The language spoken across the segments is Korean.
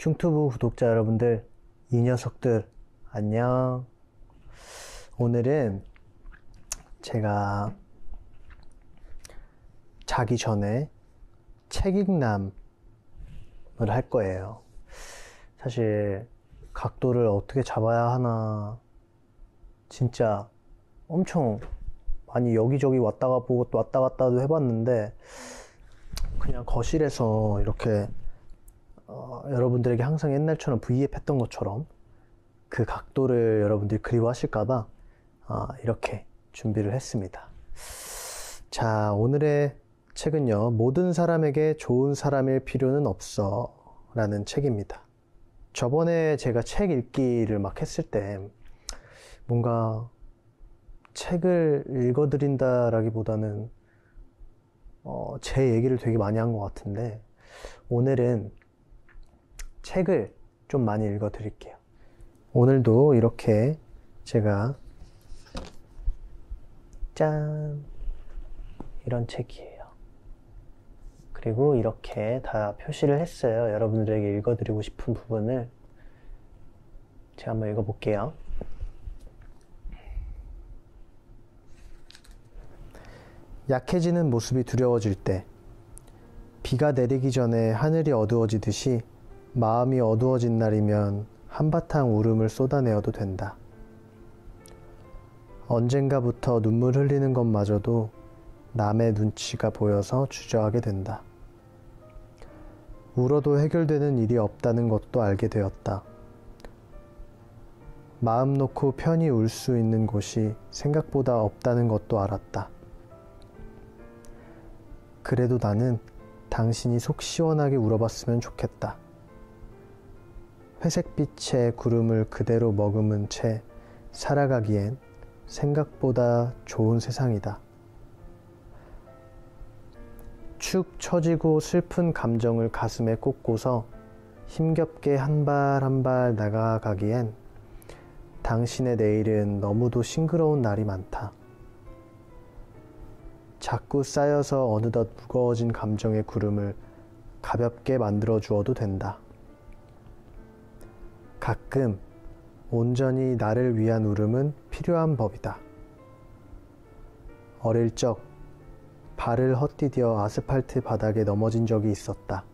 중투부 구독자 여러분들, 이 녀석들, 안녕. 오늘은 제가 자기 전에 책 읽남을 할 거예요. 사실 각도를 어떻게 잡아야 하나 진짜 엄청 많이 여기저기 왔다가 보고 또 왔다 갔다도 해봤는데 그냥 거실에서 이렇게 여러분들에게 항상 옛날처럼 V앱 했던 것처럼 그 각도를 여러분들이 그리워하실까봐 이렇게 준비를 했습니다. 자, 오늘의 책은요, 모든 사람에게 좋은 사람일 필요는 없어 라는 책입니다. 저번에 제가 책 읽기를 막 했을 때 뭔가 책을 읽어드린다라기보다는 제 얘기를 되게 많이 한 것 같은데, 오늘은 책을 좀 많이 읽어 드릴게요. 오늘도 이렇게 제가 짠, 이런 책이에요. 그리고 이렇게 다 표시를 했어요. 여러분들에게 읽어 드리고 싶은 부분을 제가 한번 읽어 볼게요. 약해지는 모습이 두려워질 때, 비가 내리기 전에 하늘이 어두워지듯이 마음이 어두워진 날이면 한바탕 울음을 쏟아내어도 된다. 언젠가부터 눈물 흘리는 것마저도 남의 눈치가 보여서 주저하게 된다. 울어도 해결되는 일이 없다는 것도 알게 되었다. 마음 놓고 편히 울 수 있는 곳이 생각보다 없다는 것도 알았다. 그래도 나는 당신이 속 시원하게 울어봤으면 좋겠다. 회색빛의 구름을 그대로 머금은 채 살아가기엔 생각보다 좋은 세상이다. 축 처지고 슬픈 감정을 가슴에 꽂고서 힘겹게 한 발 한 발 나아가기엔 당신의 내일은 너무도 싱그러운 날이 많다. 자꾸 쌓여서 어느덧 무거워진 감정의 구름을 가볍게 만들어 주어도 된다. 가끔 온전히 나를 위한 울음은 필요한 법이다. 어릴 적 발을 헛디뎌 아스팔트 바닥에 넘어진 적이 있었다.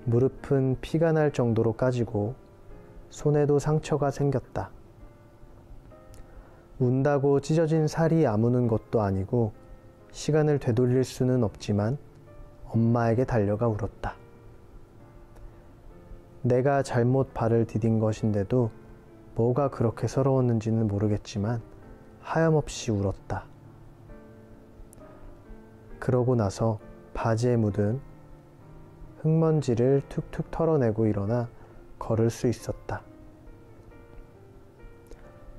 무릎은 피가 날 정도로 까지고 손에도 상처가 생겼다. 운다고 찢어진 살이 아무는 것도 아니고 시간을 되돌릴 수는 없지만 엄마에게 달려가 울었다. 내가 잘못 발을 디딘 것인데도 뭐가 그렇게 서러웠는지는 모르겠지만 하염없이 울었다. 그러고 나서 바지에 묻은 흙먼지를 툭툭 털어내고 일어나 걸을 수 있었다.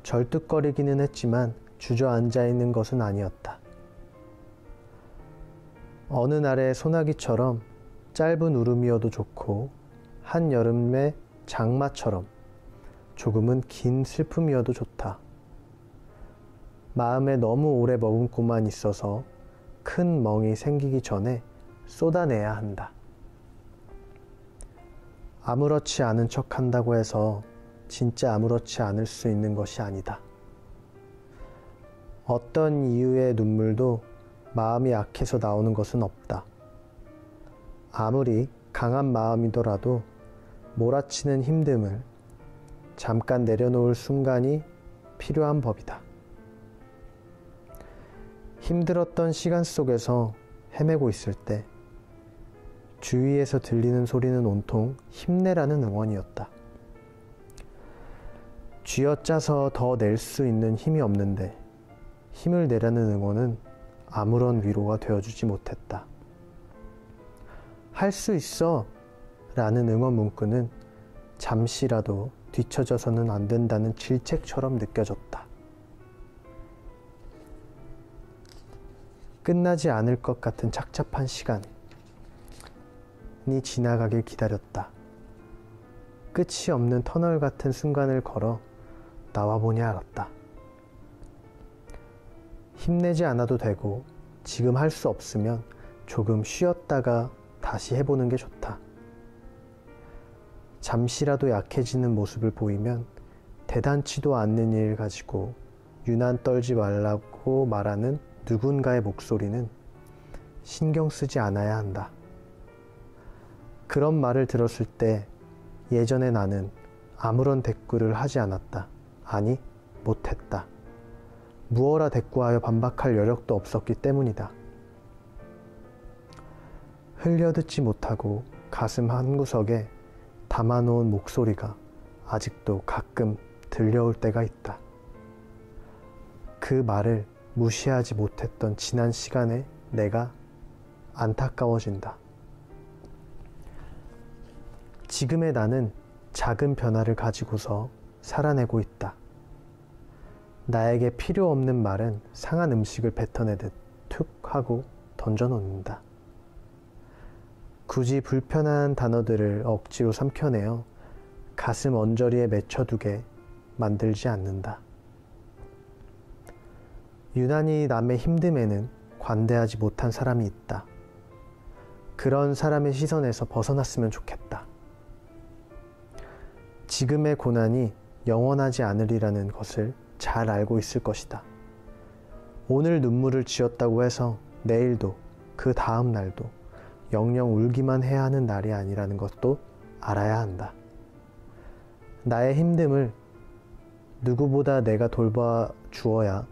절뚝거리기는 했지만 주저앉아 있는 것은 아니었다. 어느 날의 소나기처럼 짧은 울음이어도 좋고 한여름의 장마처럼 조금은 긴 슬픔이어도 좋다. 마음에 너무 오래 머금고만 있어서 큰 멍이 생기기 전에 쏟아내야 한다. 아무렇지 않은 척 한다고 해서 진짜 아무렇지 않을 수 있는 것이 아니다. 어떤 이유의 눈물도 마음이 약해서 나오는 것은 없다. 아무리 강한 마음이더라도 몰아치는 힘듦을 잠깐 내려놓을 순간이 필요한 법이다. 힘들었던 시간 속에서 헤매고 있을 때 주위에서 들리는 소리는 온통 힘내라는 응원이었다. 쥐어짜서 더 낼 수 있는 힘이 없는데 힘을 내라는 응원은 아무런 위로가 되어주지 못했다. 할 수 있어! 라는 응원 문구는 잠시라도 뒤처져서는 안 된다는 질책처럼 느껴졌다. 끝나지 않을 것 같은 착잡한 시간이 지나가길 기다렸다. 끝이 없는 터널 같은 순간을 걸어 나와보니 알았다. 힘내지 않아도 되고 지금 할 수 없으면 조금 쉬었다가 다시 해보는 게 좋다. 잠시라도 약해지는 모습을 보이면 대단치도 않는 일 가지고 유난 떨지 말라고 말하는 누군가의 목소리는 신경 쓰지 않아야 한다. 그런 말을 들었을 때 예전에 나는 아무런 대꾸를 하지 않았다. 아니, 못했다. 무어라 대꾸하여 반박할 여력도 없었기 때문이다. 흘려듣지 못하고 가슴 한구석에 담아놓은 목소리가 아직도 가끔 들려올 때가 있다. 그 말을 무시하지 못했던 지난 시간에 내가 안타까워진다. 지금의 나는 작은 변화를 가지고서 살아내고 있다. 나에게 필요 없는 말은 상한 음식을 뱉어내듯 툭 하고 던져놓는다. 굳이 불편한 단어들을 억지로 삼켜내어 가슴 언저리에 맺혀두게 만들지 않는다. 유난히 남의 힘듦에는 관대하지 못한 사람이 있다. 그런 사람의 시선에서 벗어났으면 좋겠다. 지금의 고난이 영원하지 않으리라는 것을 잘 알고 있을 것이다. 오늘 눈물을 지었다고 해서 내일도 그 다음 날도 영영 울기만 해야 하는 날이 아니라는 것도 알아야 한다. 나의 힘듦을 누구보다 내가 돌봐주어야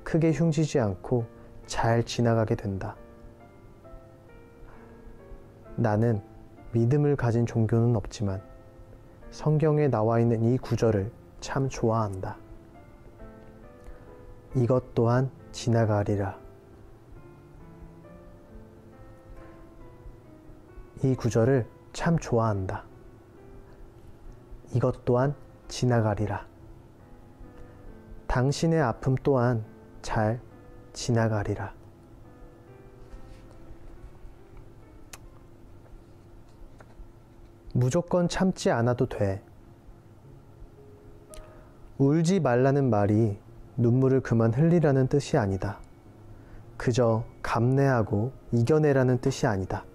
크게 흉지지 않고 잘 지나가게 된다. 나는 믿음을 가진 종교는 없지만 성경에 나와 있는 이 구절을 참 좋아한다. 이것 또한 지나가리라. 이 구절을 참 좋아한다. 이것 또한 지나가리라. 당신의 아픔 또한 잘 지나가리라. 무조건 참지 않아도 돼. 울지 말라는 말이 눈물을 그만 흘리라는 뜻이 아니다. 그저 감내하고 이겨내라는 뜻이 아니다.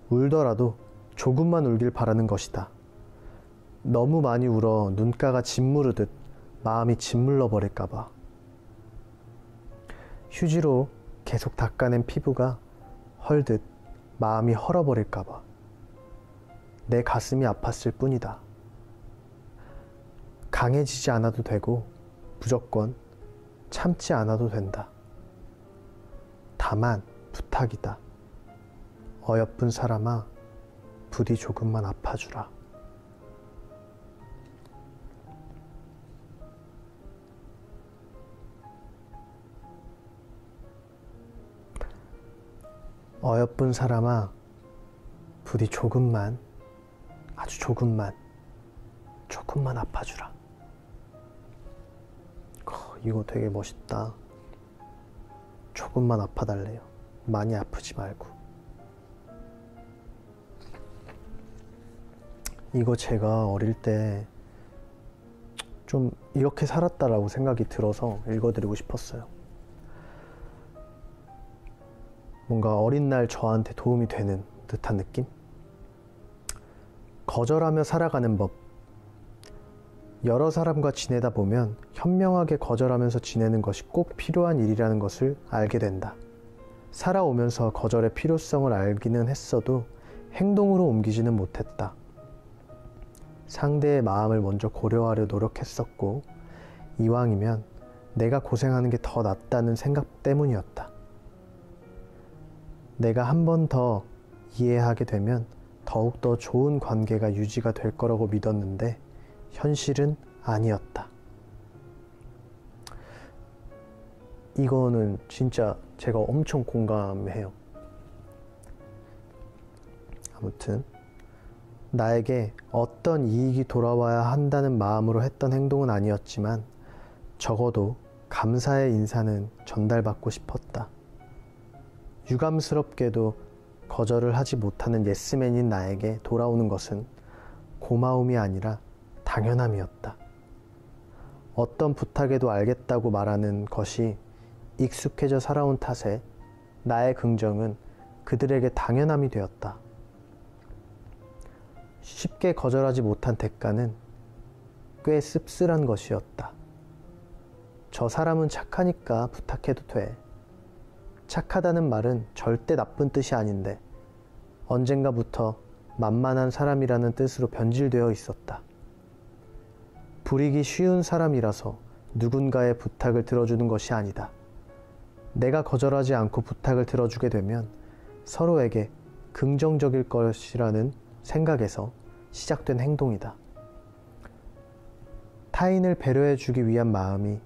울더라도 조금만 울길 바라는 것이다. 너무 많이 울어 눈가가 짓무르듯 마음이 짓물러 버릴까봐. 휴지로 계속 닦아낸 피부가 헐듯 마음이 헐어버릴까봐. 내 가슴이 아팠을 뿐이다. 강해지지 않아도 되고 무조건 참지 않아도 된다. 다만 부탁이다. 어여쁜 사람아, 부디 조금만 아파주라. 어여쁜 사람아, 부디 조금만, 아주 조금만 아파주라. 이거 되게 멋있다. 조금만 아파달래요. 많이 아프지 말고. 이거 제가 어릴 때 좀 이렇게 살았다라고 생각이 들어서 읽어드리고 싶었어요. 뭔가 어린 날 저한테 도움이 되는 듯한 느낌? 거절하며 살아가는 법. 여러 사람과 지내다 보면 현명하게 거절하면서 지내는 것이 꼭 필요한 일이라는 것을 알게 된다. 살아오면서 거절의 필요성을 알기는 했어도 행동으로 옮기지는 못했다. 상대의 마음을 먼저 고려하려 노력했었고, 이왕이면 내가 고생하는 게 더 낫다는 생각 때문이었다. 내가 한 번 더 이해하게 되면 더욱더 좋은 관계가 유지가 될 거라고 믿었는데 현실은 아니었다. 이거는 진짜 제가 엄청 공감해요. 아무튼 나에게 어떤 이익이 돌아와야 한다는 마음으로 했던 행동은 아니었지만 적어도 감사의 인사는 전달받고 싶었다. 유감스럽게도 거절을 하지 못하는 예스맨인 나에게 돌아오는 것은 고마움이 아니라 당연함이었다. 어떤 부탁에도 알겠다고 말하는 것이 익숙해져 살아온 탓에 나의 긍정은 그들에게 당연함이 되었다. 쉽게 거절하지 못한 대가는 꽤 씁쓸한 것이었다. 저 사람은 착하니까 부탁해도 돼. 착하다는 말은 절대 나쁜 뜻이 아닌데 언젠가부터 만만한 사람이라는 뜻으로 변질되어 있었다. 부리기 쉬운 사람이라서 누군가의 부탁을 들어주는 것이 아니다. 내가 거절하지 않고 부탁을 들어주게 되면 서로에게 긍정적일 것이라는 생각에서 시작된 행동이다. 타인을 배려해주기 위한 마음이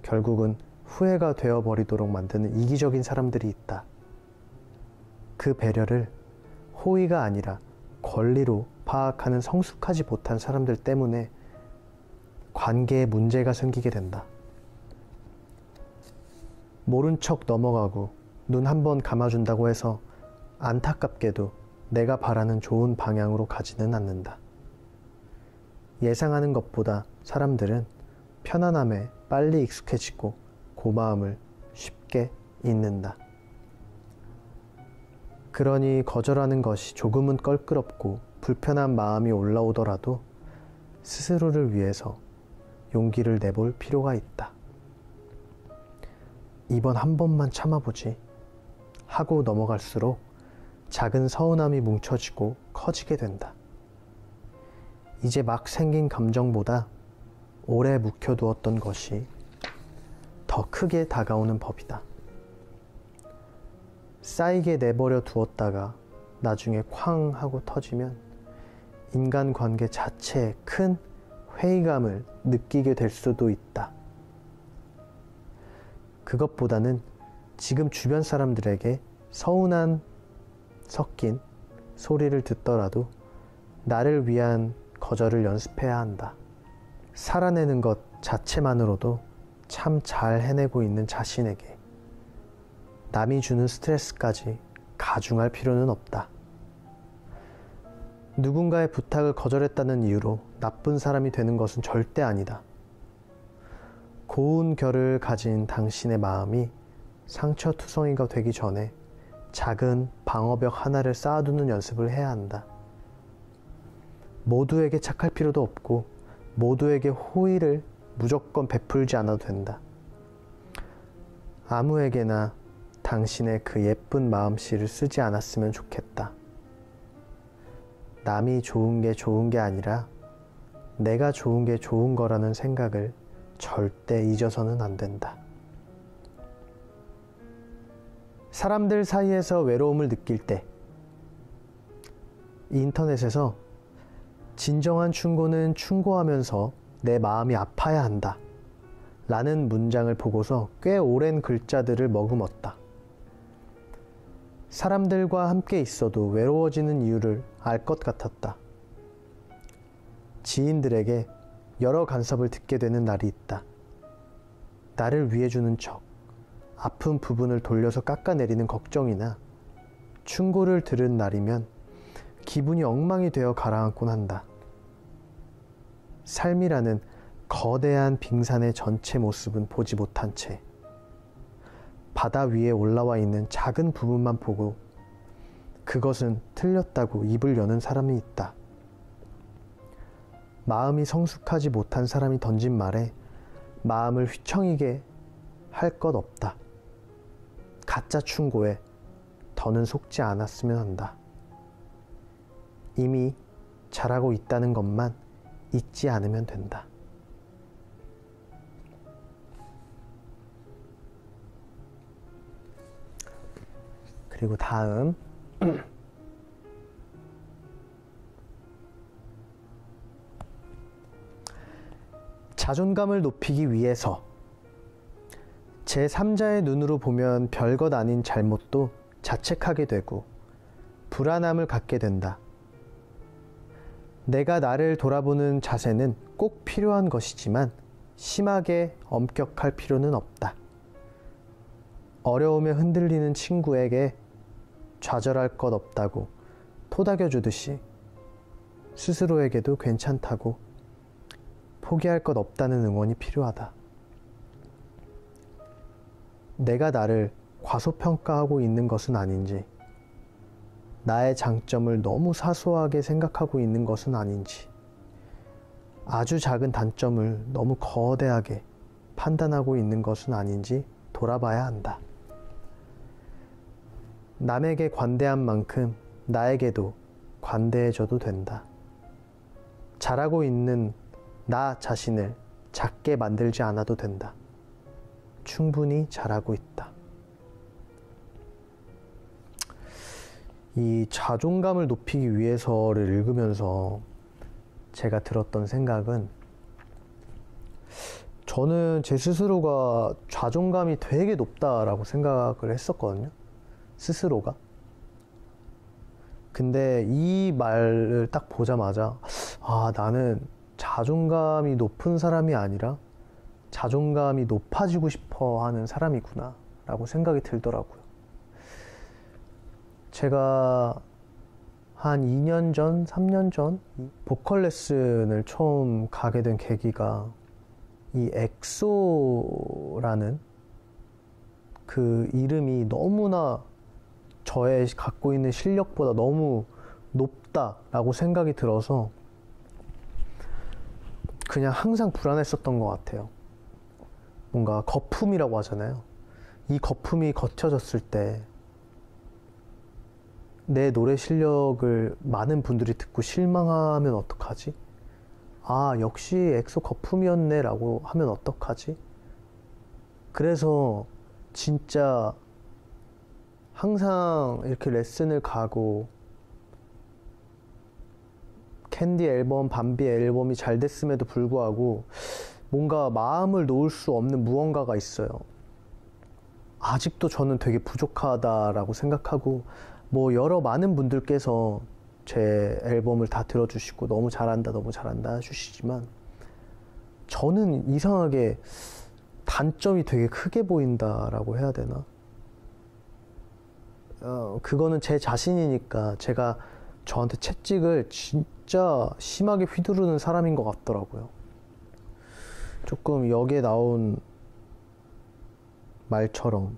결국은 후회가 되어버리도록 만드는 이기적인 사람들이 있다. 그 배려를 호의가 아니라 권리로 파악하는 성숙하지 못한 사람들 때문에 관계에 문제가 생기게 된다. 모른 척 넘어가고 눈 한 번 감아준다고 해서 안타깝게도 내가 바라는 좋은 방향으로 가지는 않는다. 예상하는 것보다 사람들은 편안함에 빨리 익숙해지고 고마움을 쉽게 잊는다. 그러니 거절하는 것이 조금은 껄끄럽고 불편한 마음이 올라오더라도 스스로를 위해서 용기를 내볼 필요가 있다. 이번 한 번만 참아보지 하고 넘어갈수록 작은 서운함이 뭉쳐지고 커지게 된다. 이제 막 생긴 감정보다 오래 묵혀두었던 것이 더 크게 다가오는 법이다. 쌓이게 내버려 두었다가 나중에 쾅 하고 터지면 인간관계 자체에 큰 회의감을 느끼게 될 수도 있다. 그것보다는 지금 주변 사람들에게 서운한 섞인 소리를 듣더라도 나를 위한 거절을 연습해야 한다. 살아내는 것 자체만으로도 참 잘 해내고 있는 자신에게 남이 주는 스트레스까지 가중할 필요는 없다. 누군가의 부탁을 거절했다는 이유로 나쁜 사람이 되는 것은 절대 아니다. 고운 결을 가진 당신의 마음이 상처투성이가 되기 전에 작은 방어벽 하나를 쌓아두는 연습을 해야 한다. 모두에게 착할 필요도 없고 모두에게 호의를 무조건 베풀지 않아도 된다. 아무에게나 당신의 그 예쁜 마음씨를 쓰지 않았으면 좋겠다. 남이 좋은 게 아니라 내가 좋은 게 좋은 거라는 생각을 절대 잊어서는 안 된다. 사람들 사이에서 외로움을 느낄 때 인터넷에서 진정한 충고는 충고하면서 내 마음이 아파야 한다 라는 문장을 보고서 꽤 오랜 글자들을 머금었다. 사람들과 함께 있어도 외로워지는 이유를 알 것 같았다. 지인들에게 여러 간섭을 듣게 되는 날이 있다. 나를 위해주는 척, 아픈 부분을 돌려서 깎아내리는 걱정이나 충고를 들은 날이면 기분이 엉망이 되어 가라앉곤 한다. 삶이라는 거대한 빙산의 전체 모습은 보지 못한 채 바다 위에 올라와 있는 작은 부분만 보고 그것은 틀렸다고 입을 여는 사람이 있다. 마음이 성숙하지 못한 사람이 던진 말에 마음을 휘청이게 할 것 없다. 가짜 충고에 더는 속지 않았으면 한다. 이미 잘하고 있다는 것만 잊지 않으면 된다. 그리고 다음 자존감을 높이기 위해서 제3자의 눈으로 보면 별것 아닌 잘못도 자책하게 되고 불안함을 갖게 된다. 내가 나를 돌아보는 자세는 꼭 필요한 것이지만 심하게 엄격할 필요는 없다. 어려움에 흔들리는 친구에게 좌절할 것 없다고 토닥여주듯이 스스로에게도 괜찮다고 포기할 것 없다는 응원이 필요하다. 내가 나를 과소평가하고 있는 것은 아닌지, 나의 장점을 너무 사소하게 생각하고 있는 것은 아닌지, 아주 작은 단점을 너무 거대하게 판단하고 있는 것은 아닌지 돌아봐야 한다. 남에게 관대한 만큼 나에게도 관대해져도 된다. 잘하고 있는 나 자신을 작게 만들지 않아도 된다. 충분히 잘하고 있다. 이 자존감을 높이기 위해서를 읽으면서 제가 들었던 생각은, 저는 제 스스로가 자존감이 되게 높다라고 생각을 했었거든요. 스스로가. 근데 이 말을 딱 보자마자, 아, 나는 자존감이 높은 사람이 아니라 자존감이 높아지고 싶어 하는 사람이구나 라고 생각이 들더라고요. 제가 한 2년 전, 3년 전 보컬 레슨을 처음 가게 된 계기가 이 엑소라는 그 이름이 너무나 저의 갖고 있는 실력보다 너무 높다라고 생각이 들어서 그냥 항상 불안했었던 것 같아요. 뭔가 거품이라고 하잖아요. 이 거품이 걷혀졌을 때 내 노래 실력을 많은 분들이 듣고 실망하면 어떡하지? 아, 역시 엑소 거품이었네 라고 하면 어떡하지? 그래서 진짜 항상 이렇게 레슨을 가고 캔디 앨범, 밤비 앨범이 잘 됐음에도 불구하고 뭔가 마음을 놓을 수 없는 무언가가 있어요. 아직도 저는 되게 부족하다라고 생각하고, 뭐 여러 많은 분들께서 제 앨범을 다 들어주시고 너무 잘한다 너무 잘한다 해주시지만, 저는 이상하게 단점이 되게 크게 보인다라고 해야 되나? 그거는 제 자신이니까 제가 저한테 채찍을 진짜 심하게 휘두르는 사람인 것 같더라고요. 조금 여기에 나온 말처럼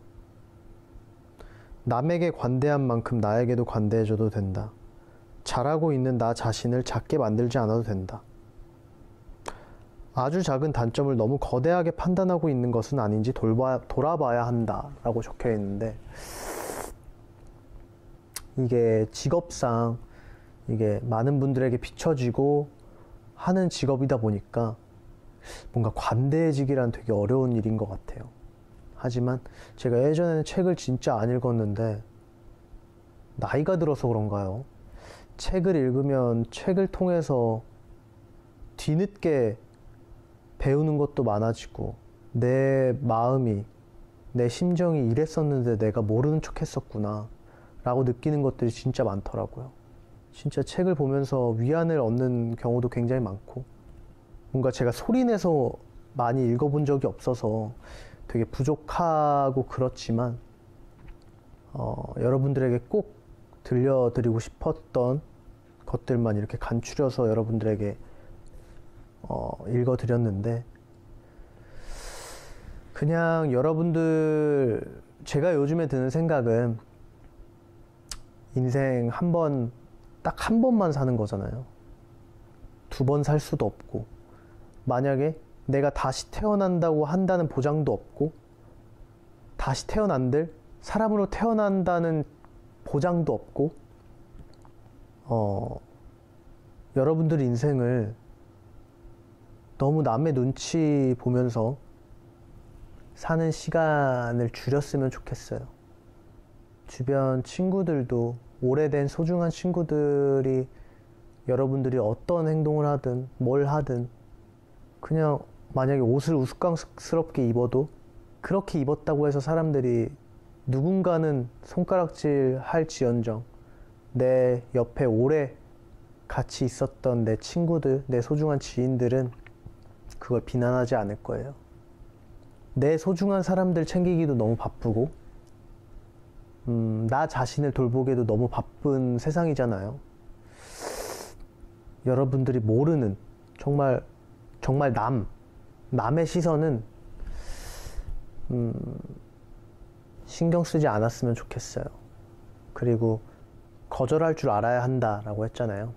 남에게 관대한 만큼 나에게도 관대해져도 된다. 잘하고 있는 나 자신을 작게 만들지 않아도 된다. 아주 작은 단점을 너무 거대하게 판단하고 있는 것은 아닌지 돌아봐야 한다 라고 적혀 있는데, 이게 직업상 이게 많은 분들에게 비춰지고 하는 직업이다 보니까 뭔가 관대해지기란 되게 어려운 일인 것 같아요. 하지만 제가 예전에는 책을 진짜 안 읽었는데, 나이가 들어서 그런가요? 책을 읽으면 책을 통해서 뒤늦게 배우는 것도 많아지고, 내 마음이, 내 심정이 이랬었는데 내가 모르는 척 했었구나 라고 느끼는 것들이 진짜 많더라고요. 진짜 책을 보면서 위안을 얻는 경우도 굉장히 많고, 뭔가 제가 소리내서 많이 읽어본 적이 없어서 되게 부족하고 그렇지만, 여러분들에게 꼭 들려드리고 싶었던 것들만 이렇게 간추려서 여러분들에게 읽어드렸는데, 그냥 여러분들, 제가 요즘에 드는 생각은 인생 딱 한 번만 사는 거잖아요. 2번 살 수도 없고, 만약에 내가 다시 태어난다고 한다는 보장도 없고, 다시 태어난들 사람으로 태어난다는 보장도 없고, 여러분들 인생을 너무 남의 눈치 보면서 사는 시간을 줄였으면 좋겠어요. 주변 친구들도, 오래된 소중한 친구들이 여러분들이 어떤 행동을 하든 뭘 하든, 그냥 만약에 옷을 우스꽝스럽게 입어도 그렇게 입었다고 해서 사람들이 누군가는 손가락질 할지언정 내 옆에 오래 같이 있었던 내 친구들, 내 소중한 지인들은 그걸 비난하지 않을 거예요. 내 소중한 사람들 챙기기도 너무 바쁘고, 나 자신을 돌보기에도 너무 바쁜 세상이잖아요. 여러분들이 모르는, 정말 남의 시선은 신경 쓰지 않았으면 좋겠어요. 그리고 거절할 줄 알아야 한다라고 했잖아요.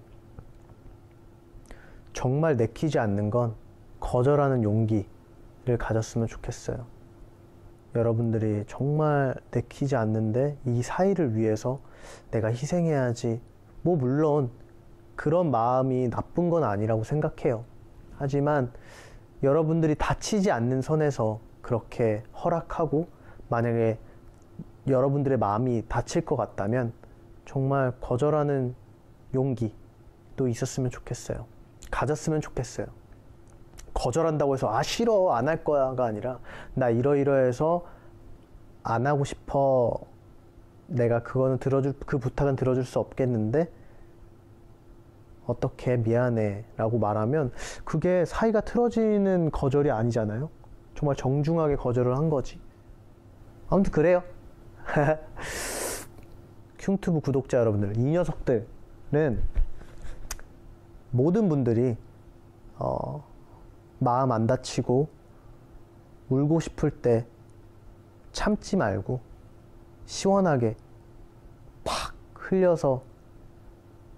정말 내키지 않는 건 거절하는 용기를 가졌으면 좋겠어요. 여러분들이 정말 내키지 않는데 이 사이를 위해서 내가 희생해야지. 뭐 물론 그런 마음이 나쁜 건 아니라고 생각해요. 하지만 여러분들이 다치지 않는 선에서 그렇게 허락하고 만약에 여러분들의 마음이 다칠 것 같다면 정말 거절하는 용기도 있었으면 좋겠어요. 가졌으면 좋겠어요. 거절한다고 해서 아 싫어 안 할 거야가 아니라 나 이러이러해서 안 하고 싶어. 내가 그 부탁은 들어줄 수 없겠는데 어떻게 미안해 라고 말하면 그게 사이가 틀어지는 거절이 아니잖아요. 정말 정중하게 거절을 한 거지. 아무튼 그래요. 흉튜브 구독자 여러분들, 이 녀석들은 모든 분들이 마음 안 다치고 울고 싶을 때 참지 말고 시원하게 팍 흘려서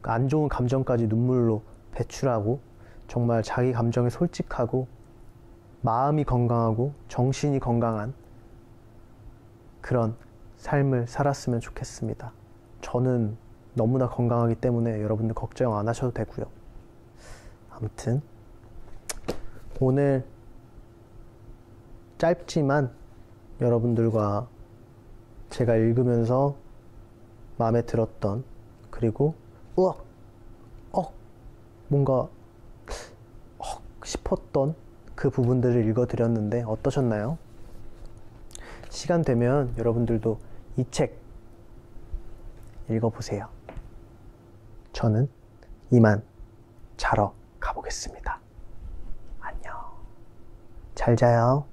안 좋은 감정까지 눈물로 배출하고 정말 자기 감정에 솔직하고 마음이 건강하고 정신이 건강한 그런 삶을 살았으면 좋겠습니다. 저는 너무나 건강하기 때문에 여러분들 걱정 안 하셔도 되고요. 아무튼 오늘 짧지만 여러분들과 제가 읽으면서 마음에 들었던 그리고 뭔가 싶었던 그 부분들을 읽어드렸는데 어떠셨나요? 시간 되면 여러분들도 이 책 읽어보세요. 저는 이만 자러 가보겠습니다. 안녕. 잘 자요.